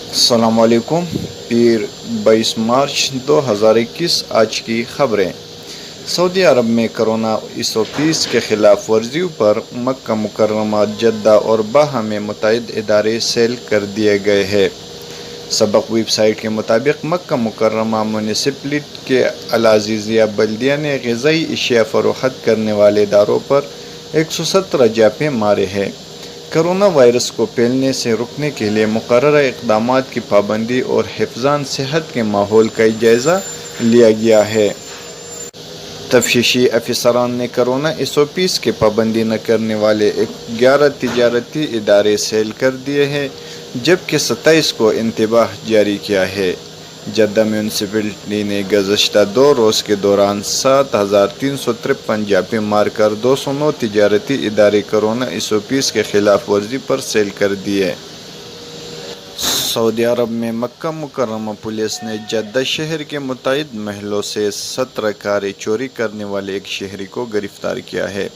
السلام علیکم۔ پیر 22 مارچ 2021 آج کی خبریں۔ سعودی عرب میں کرونا 120 کے خلاف ورزیوں پر مکہ مکرمہ، جدہ اور باہا میں متعدد ادارے سیل کر دیے گئے ہیں۔ سبق ویب سائٹ کے مطابق مکہ مکرمہ میونسپلٹی کے العزیزیہ بلدیہ نے غذائی اشیاء فروخت کرنے والے اداروں پر 117 جاپے مارے ہیں۔ کرونا وائرس کو پھیلنے سے روکنے کے لیے مقررہ اقدامات کی پابندی اور حفظان صحت کے ماحول کا جائزہ لیا گیا ہے۔ تفتیشی افسران نے کرونا 120 کی پابندی نہ کرنے والے 11 تجارتی ادارے سیل کر دیے ہیں، جبکہ 27 کو انتباہ جاری کیا ہے۔ جدہ میونسپلٹی نے گزشتہ 2 روز کے دوران 7353 جاپے مار کر 209 تجارتی ادارے کرونا 120 کے خلاف ورزی پر سیل کر دیے۔ سعودی عرب میں مکہ مکرمہ پولیس نے جدہ شہر کے متعدد محلوں سے 17 کاریں چوری کرنے والے ایک شہری کو گرفتار کیا ہے۔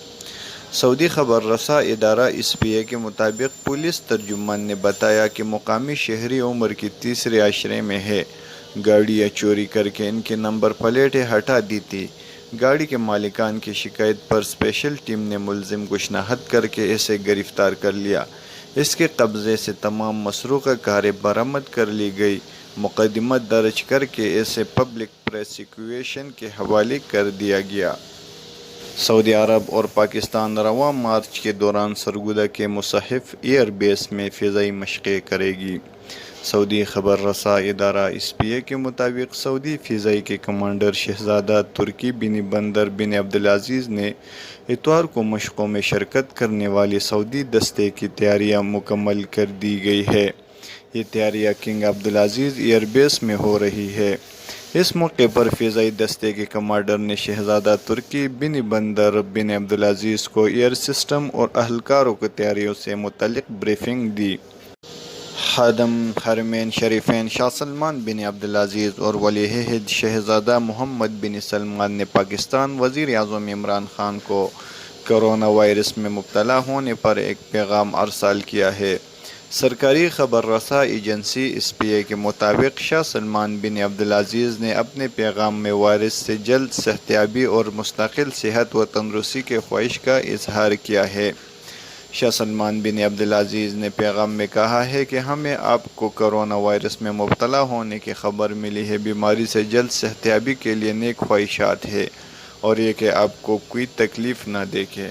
سعودی خبر رساں ادارہ ایس پی اے کے مطابق پولیس ترجمان نے بتایا کہ مقامی شہری عمر کی تیسرے عشرے میں ہے۔ گاڑیاں چوری کر کے ان کی نمبر پلیٹیں ہٹا دی تھی۔ گاڑی کے مالکان کی شکایت پر اسپیشل ٹیم نے ملزم کو شناخت کر کے اسے گرفتار کر لیا۔ اس کے قبضے سے تمام مسروقہ کاریں برآمد کر لی گئی۔ مقدمہ درج کر کے اسے پبلک پروسیکیوشن کے حوالے کر دیا گیا۔ سعودی عرب اور پاکستان رواں مارچ کے دوران سرگودا کے مصحف ایئر بیس میں فضائی مشقیں کرے گی۔ سعودی خبر رساں ادارہ ایس پی اے کے مطابق سعودی فضائیہ کے کمانڈر شہزادہ ترکی بن بندر بن عبدالعزیز نے اتوار کو مشقوں میں شرکت کرنے والے سعودی دستے کی تیاریاں مکمل کر دی گئی ہیں۔ یہ تیاریاں کنگ عبدالعزیز ایئر بیس میں ہو رہی ہیں۔ اس موقع پر فضائی دستے کے کمانڈر نے شہزادہ ترکی بن بندر بن عبدالعزیز کو ایئر سسٹم اور اہلکاروں کو تیاریوں سے متعلق بریفنگ دی۔ خادم حرمین شریفین شاہ سلمان بن عبدالعزیز اور ولی عہد شہزادہ محمد بن سلمان نے پاکستان وزیر اعظم عمران خان کو کرونا وائرس میں مبتلا ہونے پر ایک پیغام ارسال کیا ہے۔ سرکاری خبر رساں ایجنسی ایس پی اے کے مطابق شاہ سلمان بن عبدالعزیز نے اپنے پیغام میں وائرس سے جلد صحتیابی اور مستقل صحت و تندرستی کی خواہش کا اظہار کیا ہے۔ شاہ سلمان بن عبدالعزیز نے پیغام میں کہا ہے کہ ہمیں آپ کو کرونا وائرس میں مبتلا ہونے کی خبر ملی ہے۔ بیماری سے جلد صحتیابی کے لیے نیک خواہشات ہیں اور یہ کہ آپ کو کوئی تکلیف نہ دیکھے۔